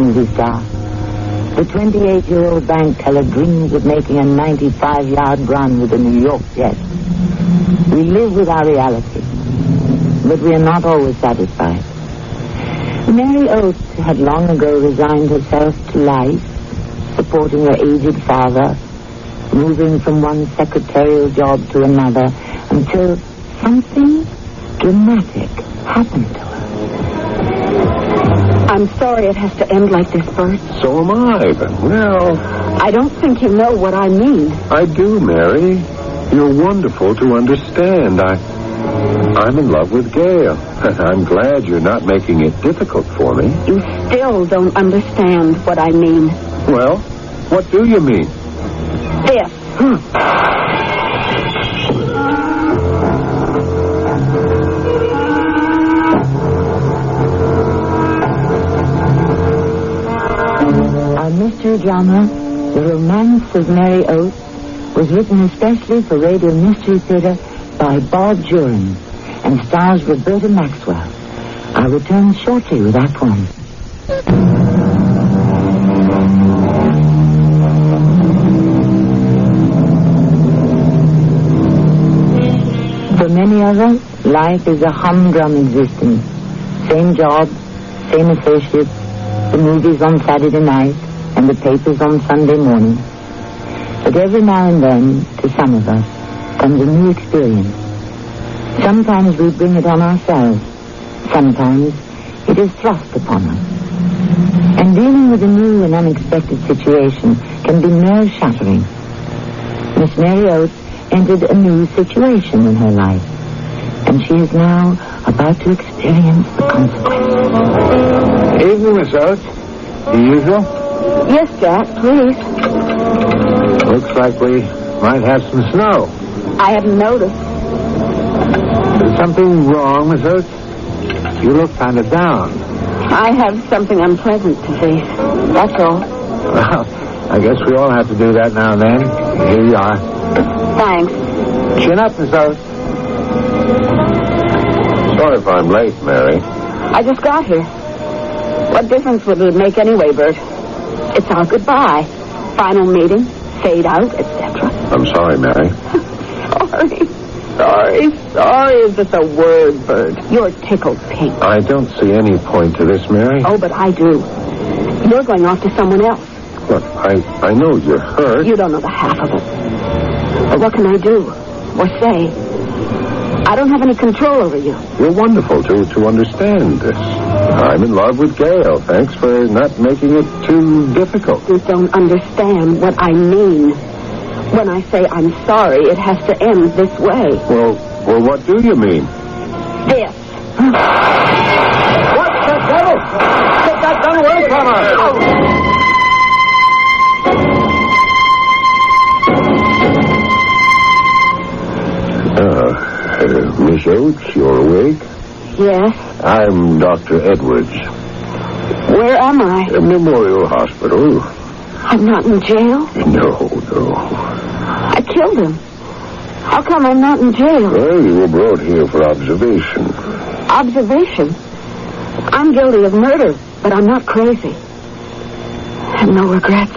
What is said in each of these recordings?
movie star. The 28-year-old bank teller dreams of making a 95-yard run with the New York Jets. We live with our reality, but we are not always satisfied. Mary Oates had long ago resigned herself to life, supporting her aged father, moving from one secretarial job to another, until something dramatic happened to her. I'm sorry it has to end like this, Bert. So am I, but, well... I don't think you know what I mean. I do, Mary. You're wonderful to understand. I'm in love with Gail. I'm glad you're not making it difficult for me. You still don't understand what I mean. Well, what do you mean? This. Our mystery drama, The Romance of Mary Oates, was written especially for Radio Mystery Theater by Bob Jurin and stars Roberta Maxwell. I'll return shortly with Act One. For many others, life is a humdrum existence. Same job, same associates, the movies on Saturday night, and the papers on Sunday morning. But every now and then, to some of us, comes a new experience. Sometimes we bring it on ourselves. Sometimes it is thrust upon us. And dealing with a new and unexpected situation can be nerve-shattering. Miss Mary Oates entered a new situation in her life, and she is now about to experience the consequences. Evening, Miss Oates. The usual? Yes, Jack, please. Looks like we might have some snow. I haven't noticed. Is something wrong, Miss Oates? You look kind of down. I have something unpleasant to face. That's all. Well, I guess we all have to do that now and then. Here you are. Thanks. Chin up, Miss Oates. Sorry if I'm late, Mary. I just got here. What difference would it make anyway, Bert? It's our goodbye. Final meeting, fade out, etc. I'm sorry, Mary. Sorry is just a word, Bert. You're tickled pink. I don't see any point to this, Mary. Oh, but I do. You're going off to someone else. Look, I know you're hurt. You don't know the half of it. But what can I do? Or say? I don't have any control over you. You're wonderful to understand this. I'm in love with Gail. Thanks for not making it too difficult. You don't understand what I mean. When I say I'm sorry, it has to end this way. Well, what do you mean? This. What the devil? Get that gun away from her! Miss Oates, you're awake? Yes. I'm Dr. Edwards. Where am I? Memorial Hospital. I'm not in jail? No. I killed him. How come I'm not in jail? Well, you were brought here for observation. Observation? I'm guilty of murder, but I'm not crazy. And no regrets.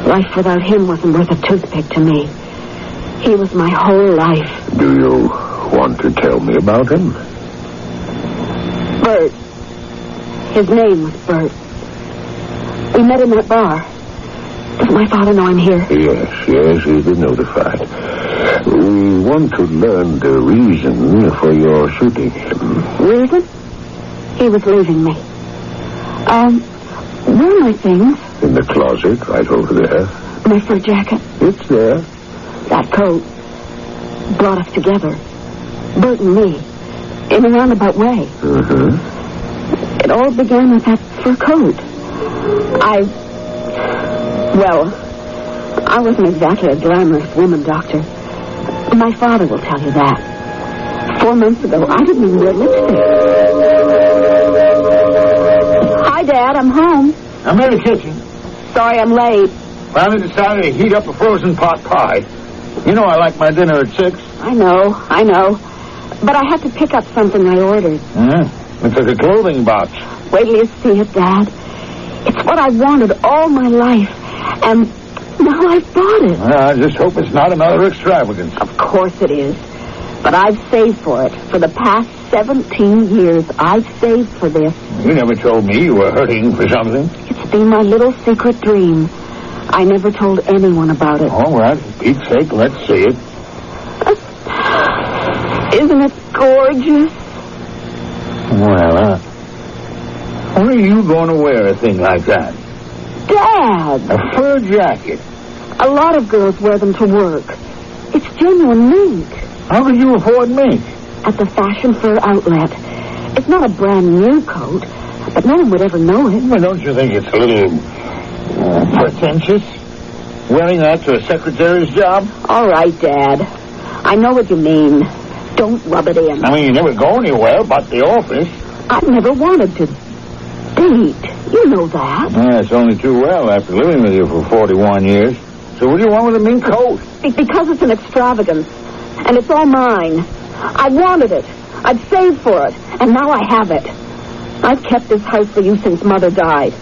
Life without him wasn't worth a toothpick to me. He was my whole life. Do you want to tell me about him? Bert. His name was Bert. We met in that bar. Does my father know I'm here? Yes, he's been notified. We want to learn the reason for your shooting him. Reason? He was leaving me. Where are my things? In the closet, right over there. My fur jacket? It's there. That coat brought us together. Bert and me. In a roundabout way. Mm-hmm. It all began with that fur coat. I wasn't exactly a glamorous woman, Doctor. My father will tell you that. 4 months ago, I didn't even wear lipstick. Hi, Dad, I'm home. I'm in the kitchen. Sorry I'm late. Finally decided to heat up a frozen pot pie. You know I like my dinner at 6. I know. But I had to pick up something I ordered. It's like a clothing box. Wait till you see it, Dad. It's what I wanted all my life. And now I've bought it. I just hope it's not another extravagance. Of course it is. But I've saved for it. For the past 17 years, I've saved for this. You never told me you were hurting for something. It's been my little secret dream. I never told anyone about it. All right, for Pete's sake, let's see it. Isn't it gorgeous? Well, when are you going to wear a thing like that? Dad! A fur jacket. A lot of girls wear them to work. It's genuine mink. How could you afford mink? At the Fashion Fur Outlet. It's not a brand new coat, but no one would ever know it. Well, don't you think it's a little pretentious? Wearing that to a secretary's job? All right, Dad. I know what you mean. Don't rub it in. I mean, you never go anywhere but the office. I've never wanted to date. You know that. That's only too well after living with you for 41 years. So what do you want with a mink coat? Because it's an extravagance. And it's all mine. I wanted it. I'd saved for it. And now I have it. I've kept this house for you since Mother died.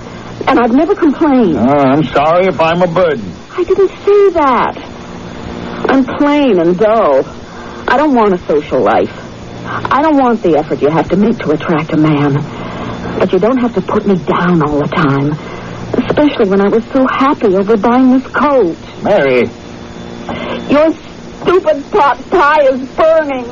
And I've never complained. I'm sorry if I'm a burden. I didn't say that. I'm plain and dull. I don't want a social life. I don't want the effort you have to make to attract a man. But you don't have to put me down all the time. Especially when I was so happy over buying this coat. Mary. Your stupid pot pie is burning.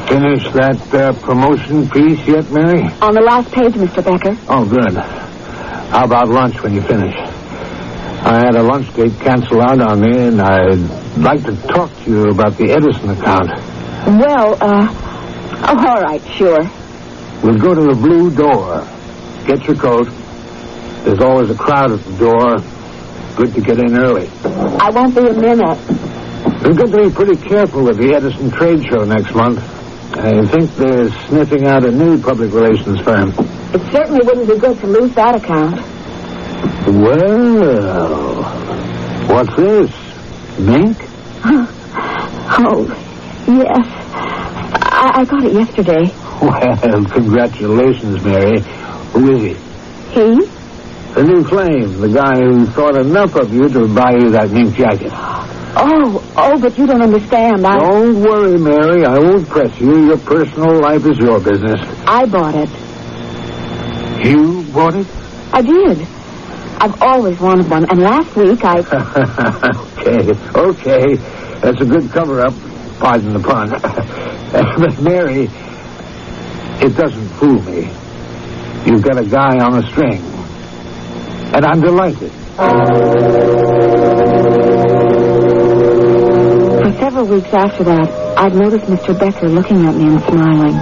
Finish that promotion piece yet, Mary? On the last page, Mr. Becker. Oh, good. How about lunch when you finish? I had a lunch date cancel out on me, and I'd like to talk to you about the Edison account. Well, all right, sure. We'll go to the Blue Door. Get your coat. There's always a crowd at the door. Good to get in early. I won't be a minute. We've got to be pretty careful with the Edison trade show next month. I think they're sniffing out a new public relations firm. It certainly wouldn't be good to lose that account. Well, what's this? Mink? Oh, yes. I got it yesterday. Well, congratulations, Mary. Who is he? He? The new flame, the guy who thought enough of you to buy you that mink jacket. Oh, but you don't understand. Don't worry, Mary. I won't press you. Your personal life is your business. I bought it. You bought it? I did. I've always wanted one, and last week I... Okay. That's a good cover-up. Pardon the pun. But, Mary, it doesn't fool me. You've got a guy on a string. And I'm delighted. For several weeks after that, I'd noticed Mr. Becker looking at me and smiling.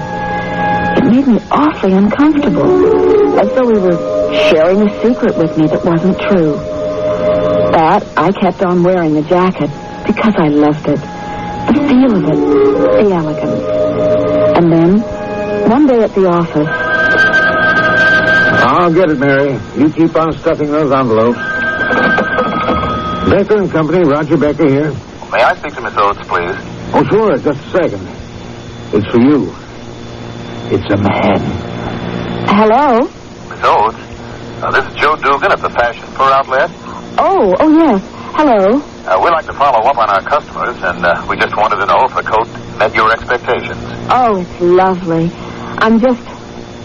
It made me awfully uncomfortable, as though he were sharing a secret with me that wasn't true. But I kept on wearing the jacket because I loved it. The feel of it, the elegance. And then, one day at the office... I'll get it, Mary. You keep on stuffing those envelopes. Becker and Company, Roger Becker here. May I speak to Miss Oates, please? Oh, sure, just a second. It's for you. It's a man. Hello? Miss Oates? This is Joe Dugan at the Fashion Fur Outlet. Oh, yes. Hello. We'd like to follow up on our customers, and we just wanted to know if the coat met your expectations. Oh, it's lovely. I'm just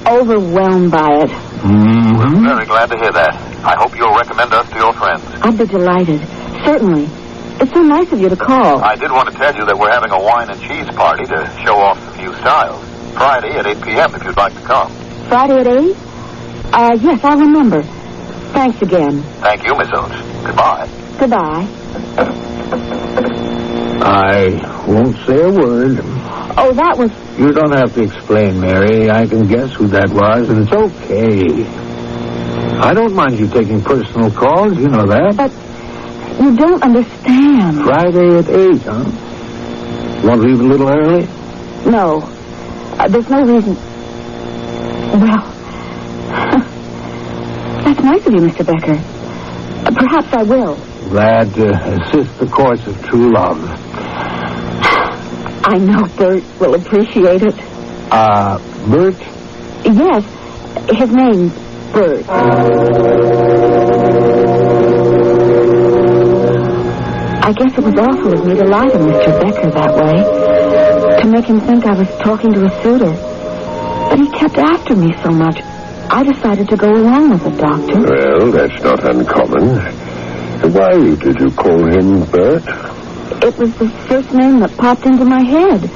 overwhelmed by it. Mm-hmm. We're very glad to hear that. I hope you'll recommend us to your friends. I'd be delighted. Certainly. It's so nice of you to call. I did want to tell you that we're having a wine and cheese party to show off some new styles. Friday at 8 p.m. if you'd like to come. Friday at 8? Yes, I'll remember. Thanks again. Thank you, Miss Oates. Goodbye. Goodbye. I won't say a word. Oh, that was... You don't have to explain, Mary. I can guess who that was, and it's okay. I don't mind you taking personal calls, you know that. But you don't understand. Friday at 8, huh? Want to leave a little early? No. There's no reason... Well... That's nice of you, Mr. Becker. Perhaps I will. Glad to assist the course of true love. I know Bert will appreciate it. Bert? Yes, his name's Bert. I guess it was awful of me to lie to Mr. Becker that way, to make him think I was talking to a suitor. But he kept after me so much, I decided to go along with the doctor. Well, that's not uncommon. Why did you call him Bert? It was the first name that popped into my head.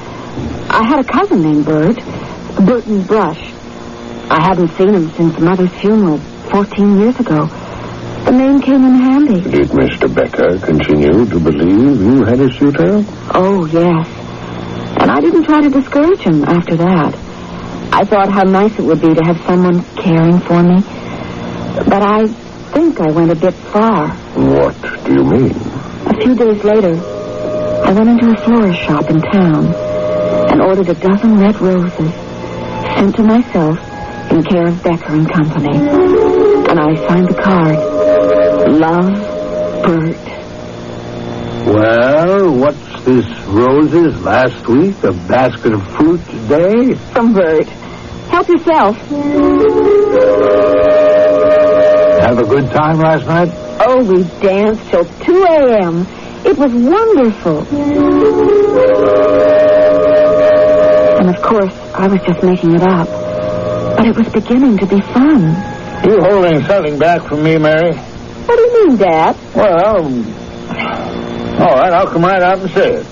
I had a cousin named Bert, Burton Brush. I hadn't seen him since Mother's funeral 14 years ago. The name came in handy. Did Mr. Becker continue to believe you had a suitor? Oh, yes. And I didn't try to discourage him after that. I thought how nice it would be to have someone caring for me. But I think I went a bit far. What do you mean? A few days later, I went into a florist shop in town and ordered a dozen red roses sent to myself in care of Becker and Company. And I signed the card. Love, Bert. Well, what's this? Roses last week? A basket of fruit today? From Bert. Help yourself. Have a good time last night? Oh, we danced till 2 a.m. It was wonderful. And of course, I was just making it up. But it was beginning to be fun. You holding something back from me, Mary? What do you mean, Dad? Well, all right, I'll come right out and say it.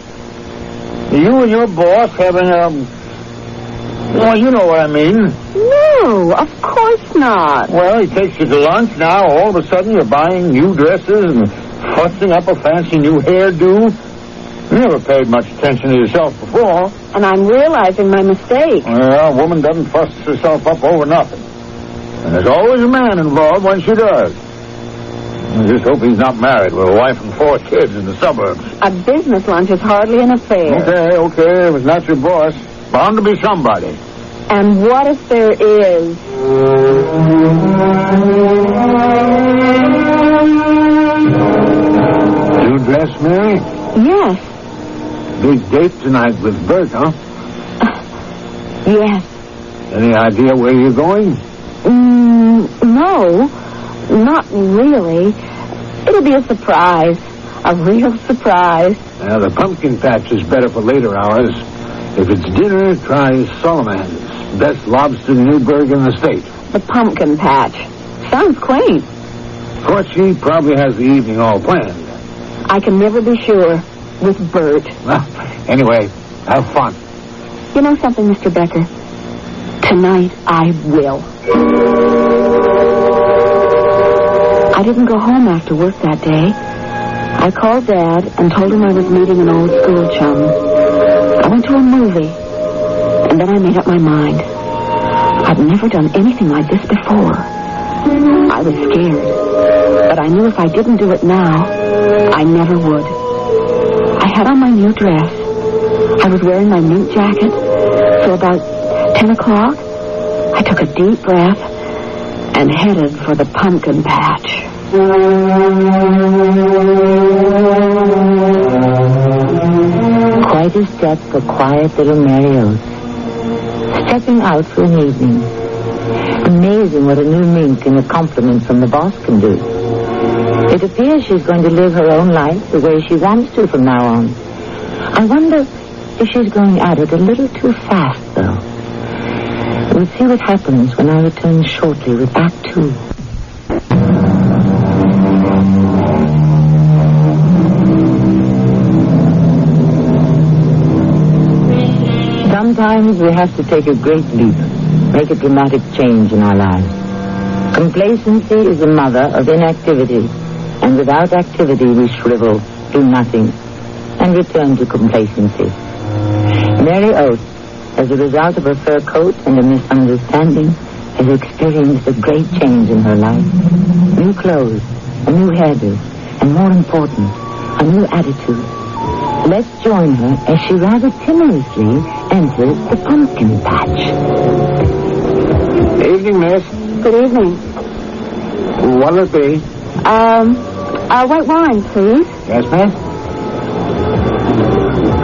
You and your boss having well, you know what I mean. No, of course not. Well, he takes you to lunch. Now, all of a sudden, you're buying new dresses and fussing up a fancy new hairdo. You never paid much attention to yourself before. And I'm realizing my mistake. Well, a woman doesn't fuss herself up over nothing. And there's always a man involved when she does. I just hope he's not married with a wife and 4 kids in the suburbs. A business lunch is hardly an affair. Okay. If it's not your boss, bound to be somebody. And what if there is? New dress, Mary? Yes. Big date tonight with Bert, huh? Yes. Any idea where you're going? No. Not really. It'll be a surprise. A real surprise. The pumpkin patch is better for later hours. If it's dinner, try Solomon's. Best lobster Newburgh in the state. The pumpkin patch. Sounds quaint. Of course, she probably has the evening all planned. I can never be sure with Bert. Well, anyway, have fun. You know something, Mr. Becker? Tonight I will. I didn't go home after work that day. I called Dad and told him I was meeting an old school chum. I went to a movie, and then I made up my mind. I'd never done anything like this before. I was scared, but I knew if I didn't do it now, I never would. I had on my new dress. I was wearing my mink jacket, so about 10 o'clock, I took a deep breath and headed for the pumpkin patch. Quite a step for quiet little Mary Oates. Stepping out for an evening. Amazing what a new mink and a compliment from the boss can do. It appears she's going to live her own life the way she wants to from now on. I wonder if she's going at it a little too fast, though. We'll see what happens when I return shortly with Act 2. Sometimes we have to take a great leap, make a dramatic change in our lives. Complacency is the mother of inactivity, and without activity we shrivel, do nothing, and return to complacency. Mary Oates, as a result of a fur coat and a misunderstanding, has experienced a great change in her life. New clothes, a new hairdo, and more important, a new attitude. Let's join her as she rather timorously enters the pumpkin patch. Evening, miss. Good evening. What'll it be? White wine, please. Yes, ma'am?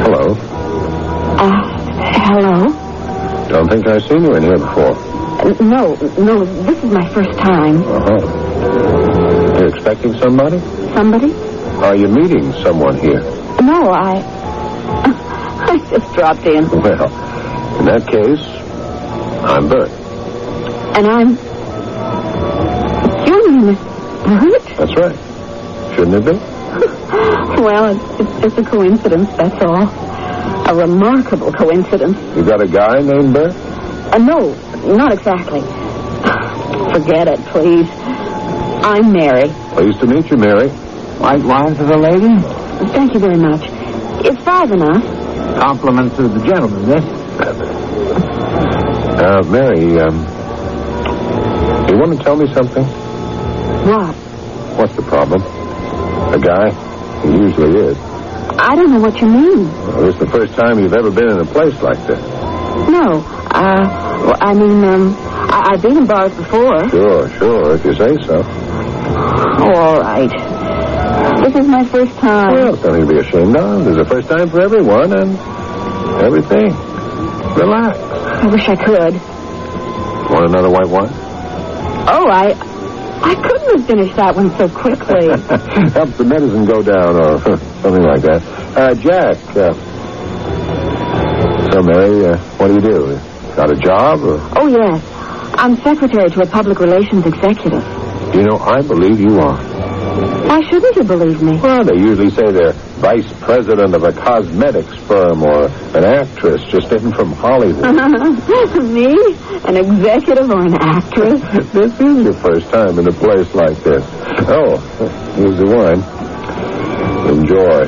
Hello. think I've seen you in here before. No, this is my first time. Uh-huh. You're expecting somebody? Somebody? Are you meeting someone here? No, I just dropped in. Well, in that case, I'm Bert. And your name is Bert? That's right. Shouldn't it be? Well, it's just a coincidence, that's all. A remarkable coincidence. You got a guy named Bert? No, not exactly. Forget it, please. I'm Mary. Pleased to meet you, Mary. White wine for the lady? Thank you very much. Is 5 enough? Compliment to the gentleman, yes? Mary, you want to tell me something? What? What's the problem? A guy? He usually is. I don't know what you mean. Well, this is the first time you've ever been in a place like this. No. Well, I mean, I've been in bars before. Sure, if you say so. Oh, all right. This is my first time. Well, something to be ashamed of. There's a first time for everyone and everything. Relax. I wish I could. Want another white wine? Oh, I couldn't have finished that one so quickly. Help the medicine go down or something like that. Jack, so Mary, what do? Got a job? Or? Oh, yes. I'm secretary to a public relations executive. You know, I believe you are. Why shouldn't you believe me? Well, they usually say they're vice president of a cosmetics firm or an actress just in from Hollywood. Me? An executive or an actress? This is your first time in a place like this. Oh, here's the wine. Enjoy.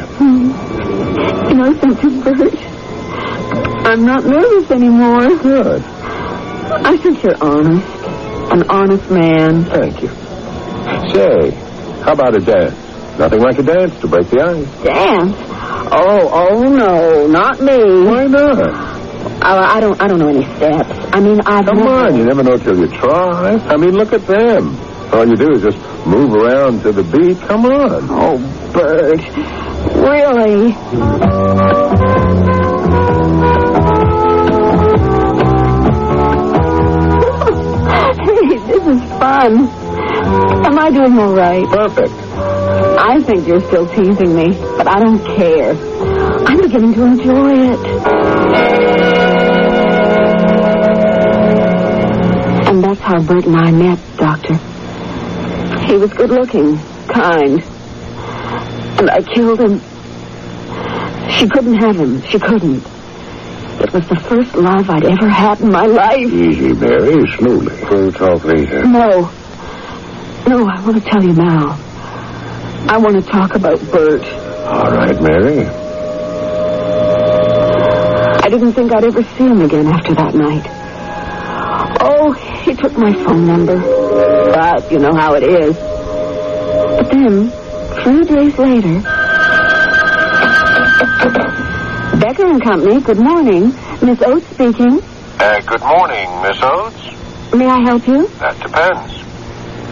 You know something, Bert? I'm not nervous anymore. Good. I think you're honest. An honest man. Thank you. Say, how about a dance? Nothing like a dance to break the ice. Dance? Oh, no, not me. Why not? I don't know any steps. I mean, Come on, you never know till you try. I mean, look at them. All you do is just move around to the beat. Come on. Oh, Bert. Really? Hey, this is fun. Am I doing all right? Perfect. I think you're still teasing me, but I don't care. I'm beginning to enjoy it. And that's how Bert and I met, Doctor. He was good-looking, kind. And I killed him. She couldn't have him. She couldn't. It was the first love I'd ever had in my life. Easy, Mary, slowly. We'll talk later. No, I want to tell you now. I want to talk about Bert. All right, Mary. I didn't think I'd ever see him again after that night. Oh, he took my phone number. But you know how it is. But then, 3 days later... Becker and Company, good morning. Miss Oates speaking. Good morning, Miss Oates. May I help you? That depends.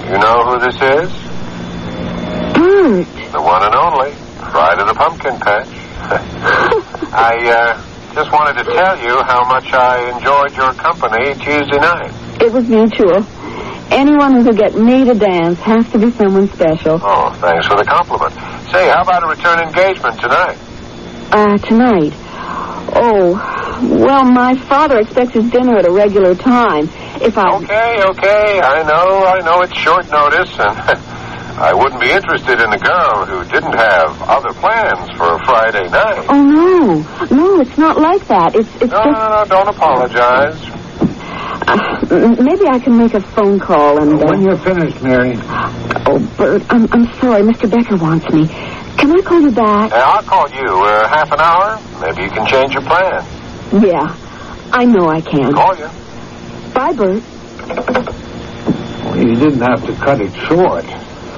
You know who this is? Bert. The one and only. Bride of the Pumpkin Patch. I just wanted to tell you how much I enjoyed your company Tuesday night. It was mutual. Anyone who could get me to dance has to be someone special. Oh, thanks for the compliment. Say, how about a return engagement tonight? Tonight? Oh, well, my father expects his dinner at a regular time. If I... Okay. I know it's short notice, and I wouldn't be interested in a girl who didn't have other plans for a Friday night. Oh, no, it's not like that. It's just... No, don't apologize. Maybe I can make a phone call and... When you're finished, Mary. Oh, Bert, I'm sorry. Mr. Becker wants me. Can I call you back? I'll call you. Half an hour. Maybe you can change your plan. Yeah, I know I can. Call you. Bye, Bert. Well, you didn't have to cut it short.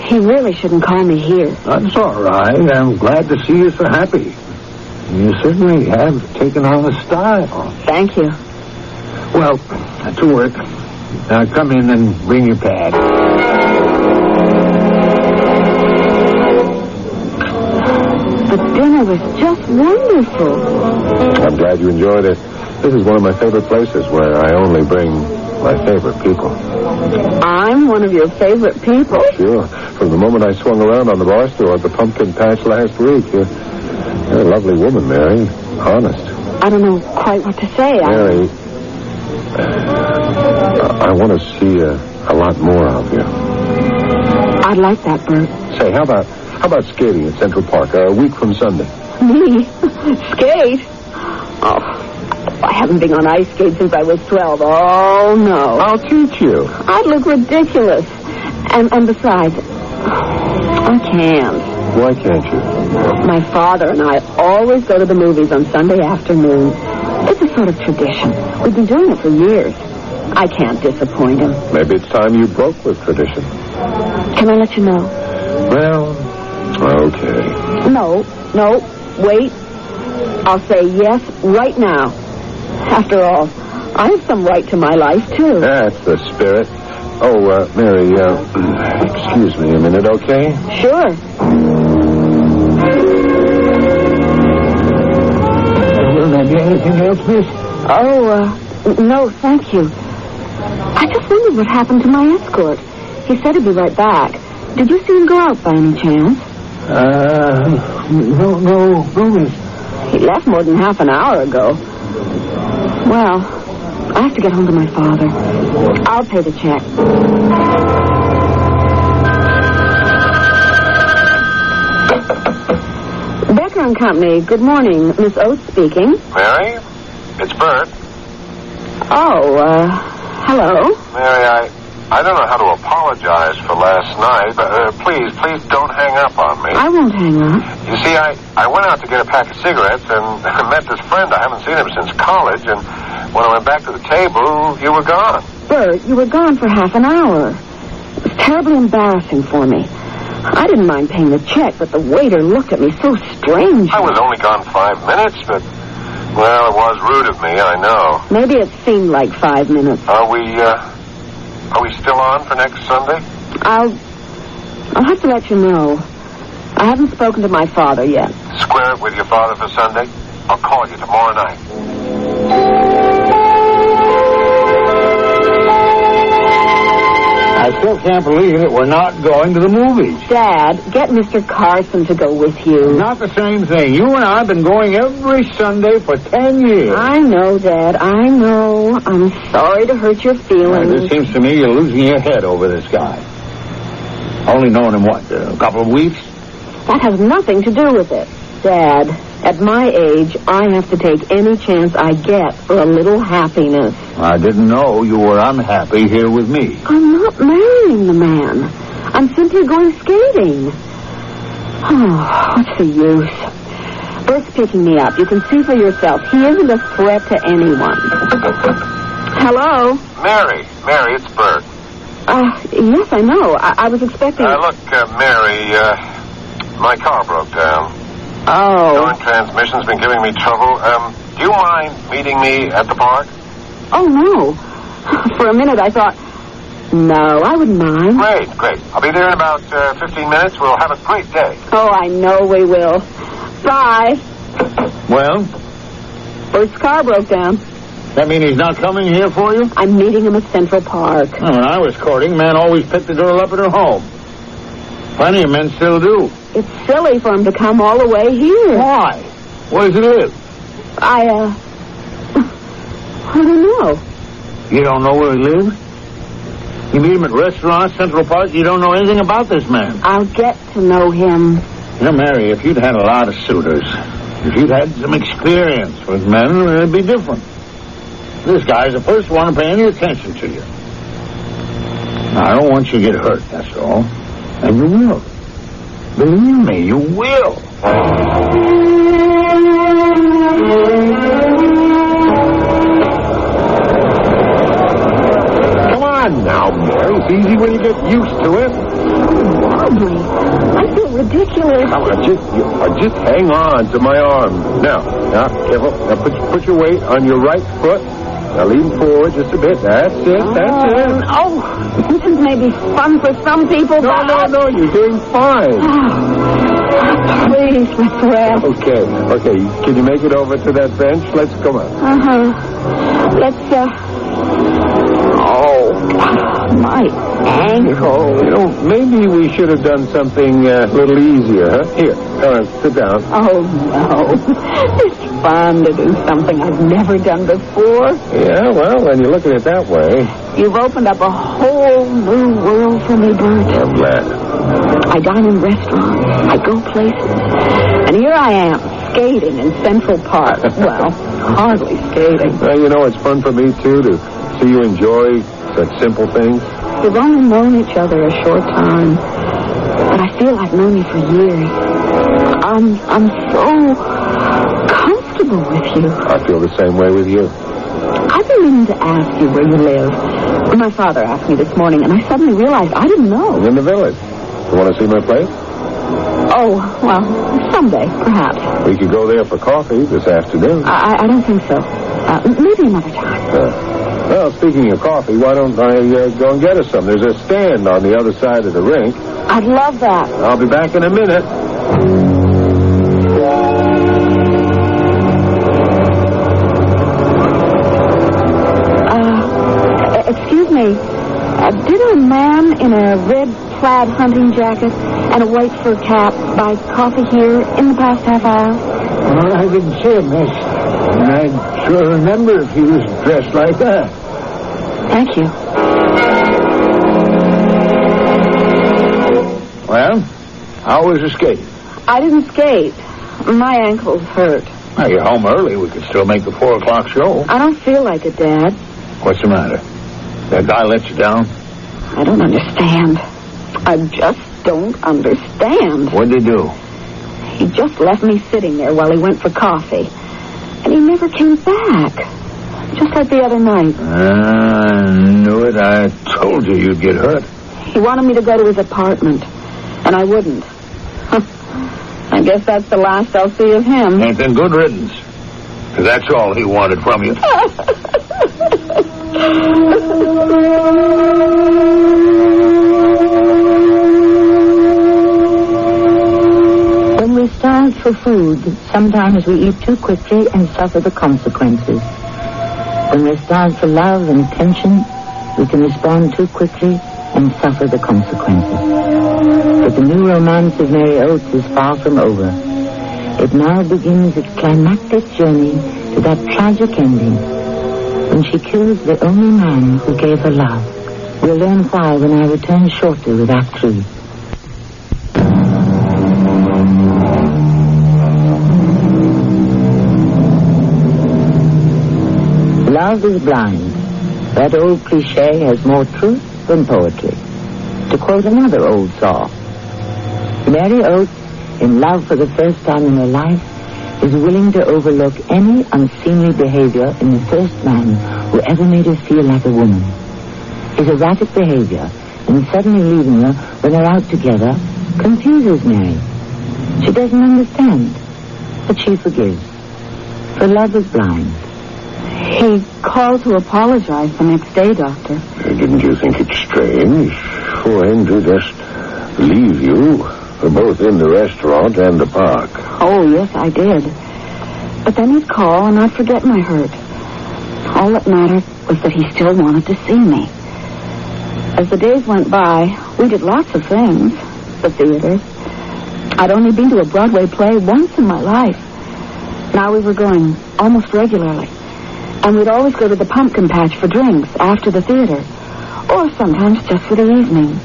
He really shouldn't call me here. That's all right. I'm glad to see you so happy. You certainly have taken on a style. Thank you. Well, to work. Now come in and bring your pad. The dinner was just wonderful. I'm glad you enjoyed it. This is one of my favorite places where I only bring my favorite people. I'm one of your favorite people? Sure. From the moment I swung around on the bar stool at the pumpkin patch last week. You're a lovely woman, Mary. Honest. I don't know quite what to say. Mary, I want to see a lot more of you. I'd like that, Bert. Say, how about skating at Central Park a week from Sunday? Me? Skate? Oh, I haven't been on ice skates since I was 12. Oh, no. I'll teach you. I'd look ridiculous. And besides, I can't. Why can't you? My father and I always go to the movies on Sunday afternoon. It's a sort of tradition. We've been doing it for years. I can't disappoint him. Maybe it's time you broke with tradition. Can I let you know? Well, okay. No, wait. I'll say yes right now. After all, I have some right to my life, too. That's the spirit. Oh, Mary, excuse me a minute, okay? Sure. Will there be anything else, miss? Oh, no, thank you. I just wondered what happened to my escort. He said he'd be right back. Did you see him go out by any chance? No, miss. He left more than half an hour ago. Well, I have to get home to my father. I'll pay the check. Becker and Company, good morning. Miss Oates speaking. Mary? It's Bert. Oh, hello. Mary, I don't know how to apologize for last night, but please don't hang up on me. I won't hang up. You see, I went out to get a pack of cigarettes and met this friend. I haven't seen him since college, and when I went back to the table, you were gone. Bert, you were gone for half an hour. It was terribly embarrassing for me. I didn't mind paying the check, but the waiter looked at me so strangely. I was only gone 5 minutes, but, well, it was rude of me, I know. Maybe it seemed like 5 minutes. Are we still on for next Sunday? I'll have to let you know. I haven't spoken to my father yet. Square it with your father for Sunday. I'll call you tomorrow night. I still can't believe that we're not going to the movies. Dad, get Mr. Carson to go with you. Not the same thing. You and I have been going every Sunday for 10 years. I know, Dad. I know. I'm sorry to hurt your feelings. It seems to me you're losing your head over this guy. Only known him, what, a couple of weeks? That has nothing to do with it. Dad, at my age, I have to take any chance I get for a little happiness. I didn't know you were unhappy here with me. I'm not marrying the man. I'm simply going skating. Oh, what's the use? Bert's picking me up. You can see for yourself. He isn't a threat to anyone. Hello? Mary, it's Bert. Yes, I know. I was expecting... Look, Mary, my car broke down. Oh. Joint transmission's been giving me trouble. Do you mind meeting me at the park? Oh, no. For a minute, I thought, no, I wouldn't mind. Great. I'll be there in about 15 minutes. We'll have a great day. Oh, I know we will. Bye. Well? Bert's car broke down. That mean he's not coming here for you? I'm meeting him at Central Park. Oh, when I was courting, man always picked the girl up at her home. Plenty of men still do. It's silly for him to come all the way here. Why? Where does he live? I don't know. You don't know where he lives? You meet him at restaurants, Central Park, you don't know anything about this man. I'll get to know him. You know, Mary, if you'd had a lot of suitors, if you'd had some experience with men, it'd be different. This guy's the first one to pay any attention to you. Now, I don't want you to get hurt, that's all. And you will. Believe me, you will. Come on now, Mary. It's easy when you get used to it. Wobbly. I feel ridiculous. Come on, just hang on to my arm. Now, careful. Now, put your weight on your right foot. Now, lean forward just a bit. That's it. Oh, this is maybe fun for some people. No, you're doing fine. Please, Mr. Webb. Okay. Can you make it over to that bench? Let's come on. Let's, Oh, my ankle. You know, maybe we should have done something a little easier, huh? Here, sit down. Oh, no. It's fun to do something I've never done before. Yeah, well, when you look at it that way. You've opened up a whole new world for me, Bert. I'm glad. I dine in restaurants. I go places. And here I am, skating in Central Park. Well, hardly skating. Well, you know, it's fun for me, too, to see you enjoy such simple things. We've only known each other a short time, but I feel I've known you for years. I'm so comfortable with you. I feel the same way with you. I've been meaning to ask you where you live. My father asked me this morning, and I suddenly realized I didn't know. In the village. You want to see my place? Oh, well, someday, perhaps. We could go there for coffee this afternoon. I don't think so. Maybe another time. Well, speaking of coffee, why don't I go and get us some? There's a stand on the other side of the rink. I'd love that. I'll be back in a minute. Excuse me. Did a man in a red plaid hunting jacket and a white fur cap buy coffee here in the past half hour? Well, I didn't see him, miss. And I'd sure remember if he was dressed like that. Thank you. Well, how was the skate? I didn't skate. My ankle's hurt. Well, you're home early. We could still make the 4 o'clock show. I don't feel like it, Dad. What's the matter? That guy let you down? I don't understand. I just don't understand. What'd he do? He just left me sitting there while he went for coffee. And he never came back. Just like the other night. I knew it. I told you you'd get hurt. He wanted me to go to his apartment. And I wouldn't. I guess that's the last I'll see of him. Ain't then good riddance. 'Cause that's all he wanted from you. When we starve for food, sometimes we eat too quickly and suffer the consequences. When we're starved for love and attention, we can respond too quickly and suffer the consequences. But the new romance of Mary Oates is far from over. It now begins its climactic journey to that tragic ending when she kills the only man who gave her love. We'll learn why when I return shortly with Act 3. Love is blind. That old cliché has more truth than poetry. To quote another old saw, Mary Oates, in love for the first time in her life, is willing to overlook any unseemly behavior in the first man who ever made her feel like a woman. His erratic behavior, and suddenly leaving her when they're out together, confuses Mary. She doesn't understand, but she forgives. For love is blind. He called to apologize the next day, Doctor. Didn't you think it strange for him to just leave you, both in the restaurant and the park? Oh, yes, I did. But then he'd call and I'd forget my hurt. All that mattered was that he still wanted to see me. As the days went by, we did lots of things. The theater. I'd only been to a Broadway play once in my life. Now we were going almost regularly. And we'd always go to the pumpkin patch for drinks after the theater. Or sometimes just for the evening.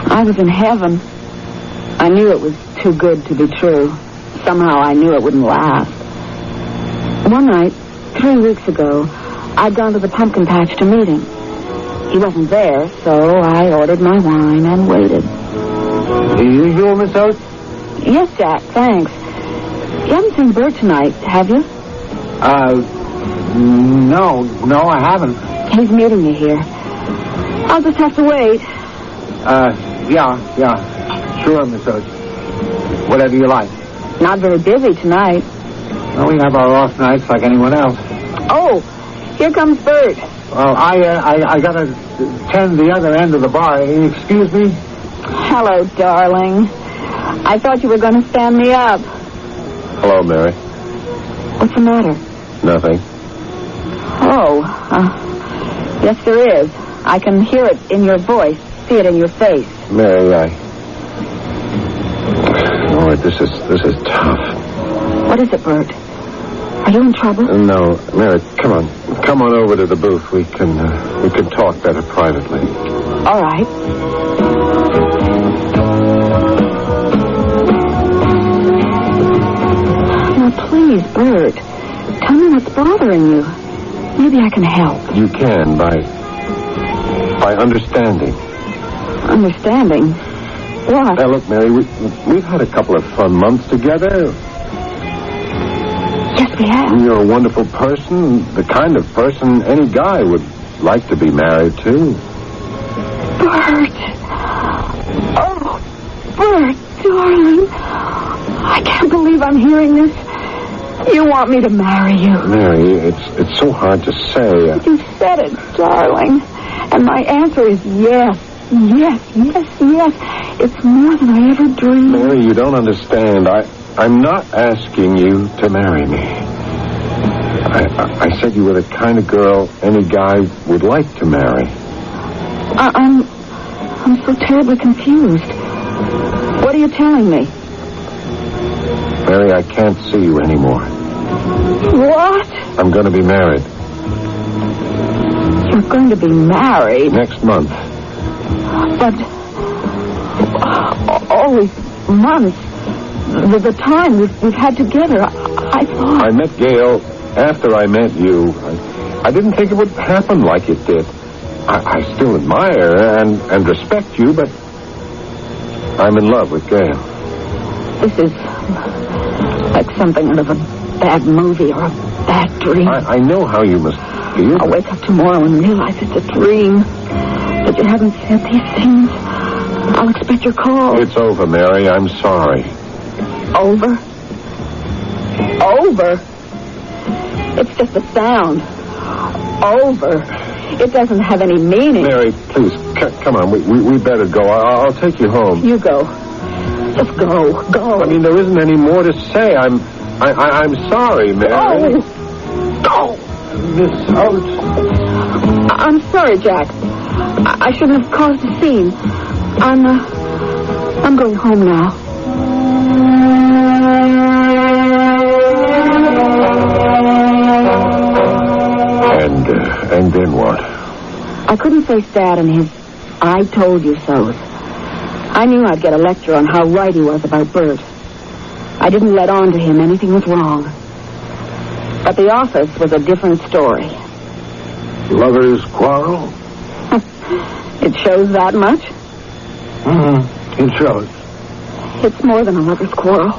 I was in heaven. I knew it was too good to be true. Somehow I knew it wouldn't last. One night, 3 weeks ago, I'd gone to the pumpkin patch to meet him. He wasn't there, so I ordered my wine and waited. The usual, Miss Oates? Yes, Jack, thanks. You haven't seen Bert tonight, have you? No, I haven't. He's meeting me here. I'll just have to wait. Yeah. Sure, Miss Oates. Whatever you like. Not very busy tonight. Well, we have our off nights like anyone else. Oh, here comes Bert. Well, I gotta tend the other end of the bar. Excuse me? Hello, darling. I thought you were going to stand me up. Hello, Mary. What's the matter? Nothing. Oh, yes, there is. I can hear it in your voice, see it in your face. Mary, Oh, this is tough. What is it, Bert? Are you in trouble? No, Mary, come on over to the booth. We can talk better privately. All right. Now, please, Bert, tell me what's bothering you. Maybe I can help. You can by understanding. Understanding? What? Now, look, Mary, we've had a couple of fun months together. Yes, we have. You're a wonderful person, the kind of person any guy would like to be married to. Bert. Oh, Bert, darling. I can't believe I'm hearing this. You want me to marry you. Mary, it's so hard to say. You said it, darling. And my answer is yes. Yes, yes, yes. It's more than I ever dreamed. Mary, you don't understand. I'm not asking you to marry me. I said you were the kind of girl any guy would like to marry. I'm so terribly confused. What are you telling me? Mary, I can't see you anymore. What? I'm going to be married. You're going to be married? Next month. But all these months, the time we've had together, I thought... I met Gail after I met you. I didn't think it would happen like it did. I still admire and respect you, but I'm in love with Gail. This is like something out of a bad movie or a bad dream. I know how you must feel. I'll wake up tomorrow and realize it's a dream. But you haven't said these things. I'll expect your call. It's over, Mary. I'm sorry. Over? Over? It's just a sound. Over. It doesn't have any meaning. Mary, please, come on. We better go. I'll take you home. You go. Just go. Go. I mean, there isn't any more to say. I'm sorry, Mary. Go. Miss Oates. I'm sorry, Jack. I shouldn't have caused a scene. I'm going home now. And then what? I couldn't face Dad and his I told you so's. I knew I'd get a lecture on how right he was about Bert. I didn't let on to him anything was wrong. But the office was a different story. Lovers quarrel? It shows that much? Mm-hmm. It shows. It's more than a lover's quarrel.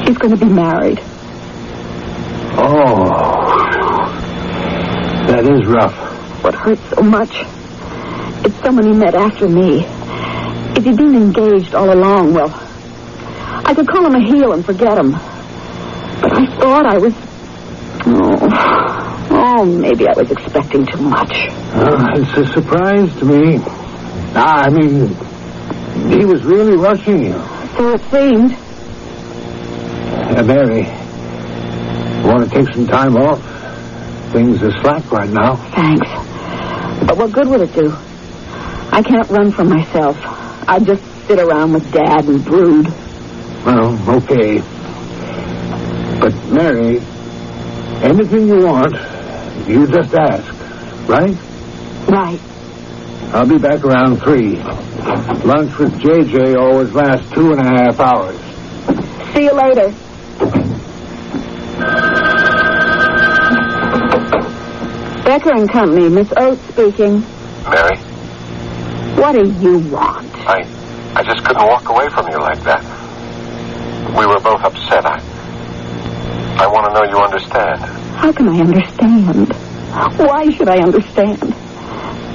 He's going to be married. Oh. That is rough. What hurts so much? It's someone he met after me. If he'd been engaged all along, well, I could call him a heel and forget him. But I thought I was... Oh, maybe I was expecting too much. It's a surprise to me. I mean, he was really rushing you. So it seemed. Mary, want to take some time off? Things are slack right now. Thanks. But what good would it do? I can't run from myself. I'd just sit around with Dad and brood. Well, okay. But, Mary, anything you want, you just ask, right? Right. I'll be back around 3. Lunch with JJ always lasts 2.5 hours. See you later. Becker and Company, Miss Oates speaking. Mary, What do you want? I just couldn't walk away from you like that. We were both upset. I want to know you understand. How can I understand? Why should I understand?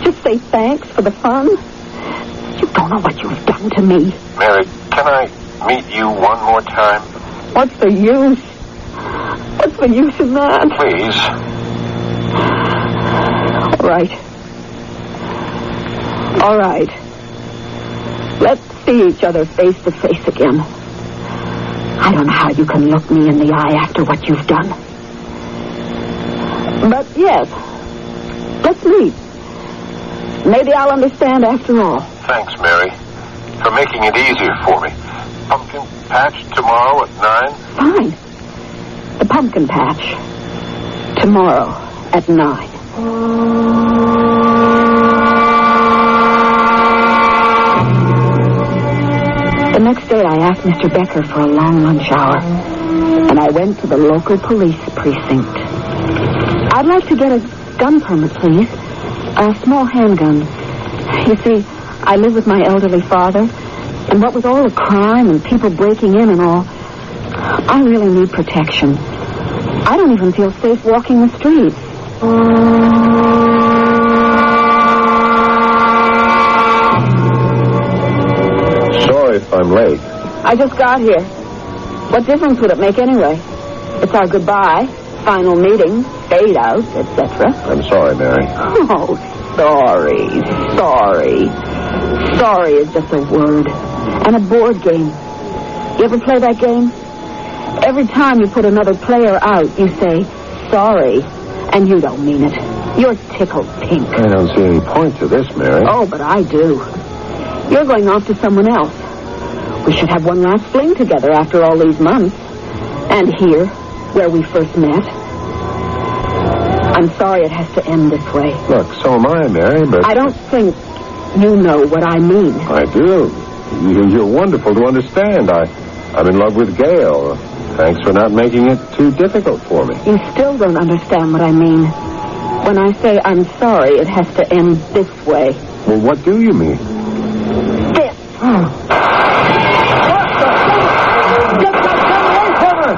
Just say thanks for the fun? You don't know what you've done to me. Mary, can I meet you one more time? What's the use? What's the use in that? Please. All right. Let's see each other face to face again. I don't know how you can look me in the eye after what you've done. But yes, let's meet. Maybe I'll understand after all. Thanks, Mary, for making it easier for me. Pumpkin patch tomorrow at 9? Fine. The pumpkin patch. Tomorrow at 9. The next day I asked Mr. Becker for a long lunch hour, and I went to the local police precinct. I'd like to get a gun permit, please. A small handgun. You see, I live with my elderly father, and what with all the crime and people breaking in and all, I really need protection. I don't even feel safe walking the streets. Sorry if I'm late. I just got here. What difference would it make anyway? It's our goodbye, final meeting, fade out, etc. I'm sorry, Mary. Oh, sorry. Sorry is just a word. And a board game. You ever play that game? Every time you put another player out, you say, sorry, and you don't mean it. You're tickled pink. I don't see any point to this, Mary. Oh, but I do. You're going off to someone else. We should have one last fling together after all these months. And here, where we first met. I'm sorry it has to end this way. Look, so am I, Mary, but... I don't think you know what I mean. I do. You're wonderful to understand. I'm in love with Gail. Thanks for not making it too difficult for me. You still don't understand what I mean. When I say I'm sorry, it has to end this way. Well, what do you mean? This. Get that gun away from her!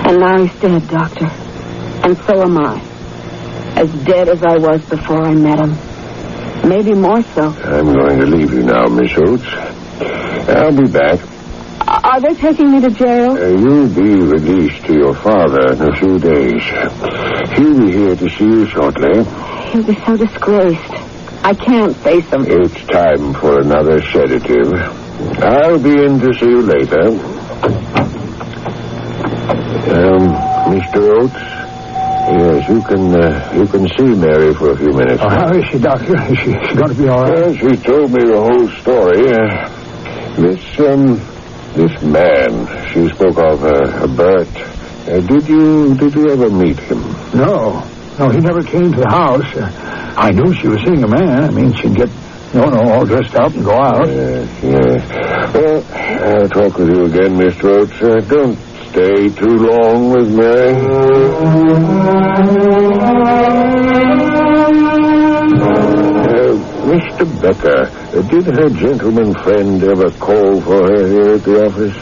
And now he's dead, Doctor. And so am I. As dead as I was before I met him. Maybe more so. I'm going to leave you now, Miss Oates. I'll be back. Are they taking me to jail? You'll be released to your father in a few days. He'll be here to see you shortly. He'll be so disgraced. I can't face him. It's time for another sedative. I'll be in to see you later. Mr. Oates? Yes, you can see Mary for a few minutes. Oh, how is she, Doctor? Is she going to be all right? Well, she told me the whole story. This man she spoke of, Bert. Did you ever meet him? No, he never came to the house. I knew she was seeing a man. I mean, she'd get, all dressed up and go out. Yes. Well, I'll talk with you again, Mr. Oates. Don't stay too long with Mary. Mr. Becker, did her gentleman friend ever call for her here at the office?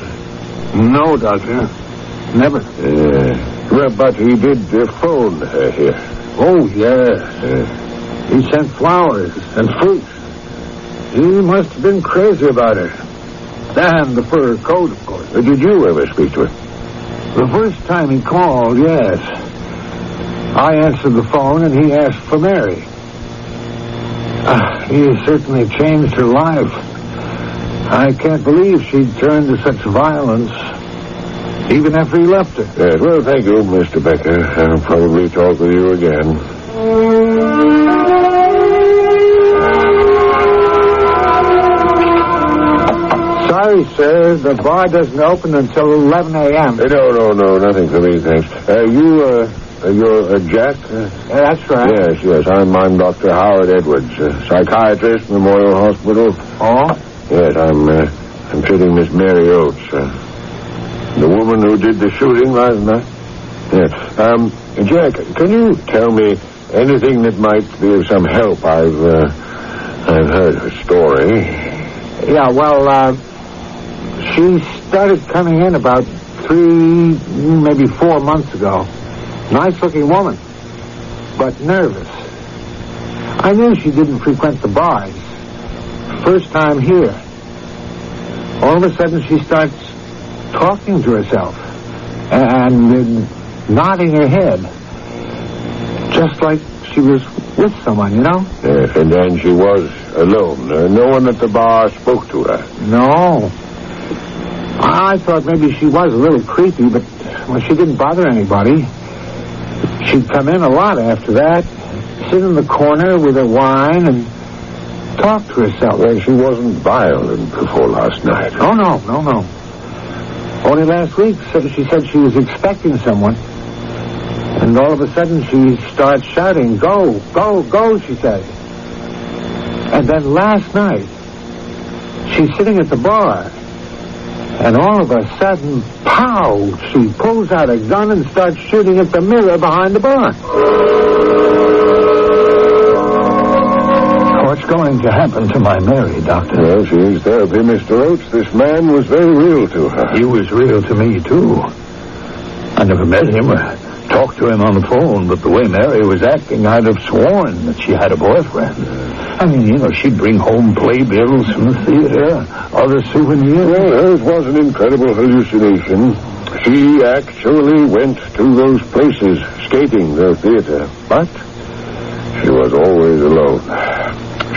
No, Doctor. Never. Well, but he did phone her here. Oh, yes. He sent flowers and fruit. He must have been crazy about her. And the fur coat, of course. Did you ever speak to her? The first time he called, yes. I answered the phone and he asked for Mary. He certainly changed her life. I can't believe she'd turned to such violence, even after he left her. Yes, well, thank you, Mr. Becker. I'll probably talk with you again. Sorry, sir. The bar doesn't open until 11 a.m. No, nothing for me, thanks. You're Jack? That's right. Yes. I'm Dr. Howard Edwards, psychiatrist, Memorial Hospital. Oh? Yes, I'm treating Miss Mary Oates, the woman who did the shooting last night. Yes. Jack, can you tell me anything that might be of some help? I've heard her story. Yeah, well, she started coming in about 3, maybe 4 months ago. Nice-looking woman, but nervous. I knew she didn't frequent the bars. First time here. All of a sudden, she starts talking to herself and nodding her head. Just like she was with someone, you know? Yes, and then she was alone. No one at the bar spoke to her. No. I thought maybe she was a little creepy, but she didn't bother anybody. She'd come in a lot after that, sit in the corner with her wine and talk to herself. Well, she wasn't violent before last night. Oh, no. Only last week, she said she was expecting someone. And all of a sudden, she starts shouting, "Go, go, go," she said. And then last night, she's sitting at the bar. And all of a sudden, pow, she pulls out a gun and starts shooting at the mirror behind the bar. What's going to happen to my Mary, Doctor? Well, she needs therapy, Mr. Oates. This man was very real to her. He was real to me, too. I never met him or talked to him on the phone, but the way Mary was acting, I'd have sworn that she had a boyfriend. I mean, she'd bring home playbills from the theater, other souvenirs. Well, hers was an incredible hallucination. She actually went to those places, skating, the theater. But she was always alone.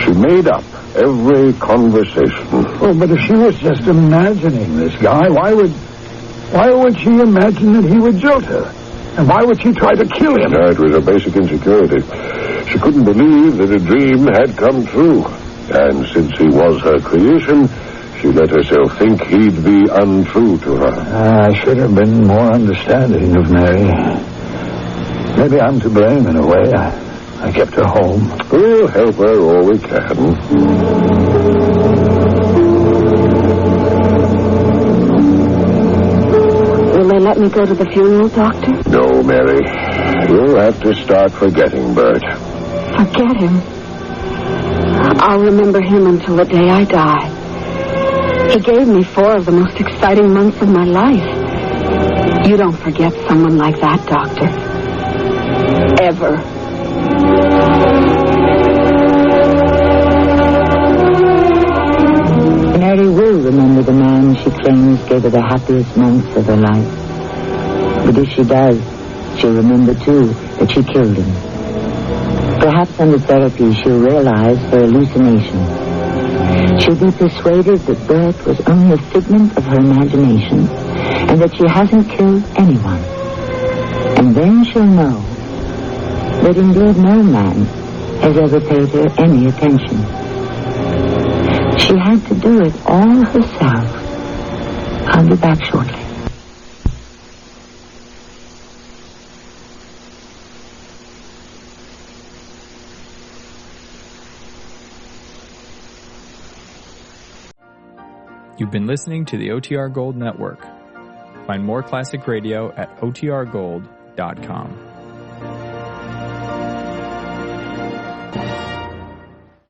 She made up every conversation. Oh, but if she was just imagining this guy, why would she imagine that he would jilt her? And why would she try to kill him? No, it was a basic insecurity. She couldn't believe that a dream had come true. And since he was her creation, she let herself think he'd be untrue to her. I should have been more understanding of Mary. Maybe I'm to blame in a way. I kept her home. We'll help her all we can. Will they let me go to the funeral, Doctor? No, Mary. You'll have to start forgetting Bert. Forget him. I'll remember him until the day I die. He gave me 4 of the most exciting months of my life. You don't forget someone like that, Doctor. Ever. Mary will remember the man she claims gave her the happiest months of her life. But if she does, she'll remember, too, that she killed him. Perhaps under therapy she'll realize her hallucination. She'll be persuaded that Bert was only a figment of her imagination and that she hasn't killed anyone. And then she'll know that indeed no man has ever paid her any attention. She had to do it all herself. I'll be back shortly. You've been listening to the OTR Gold Network. Find more classic radio at otrgold.com.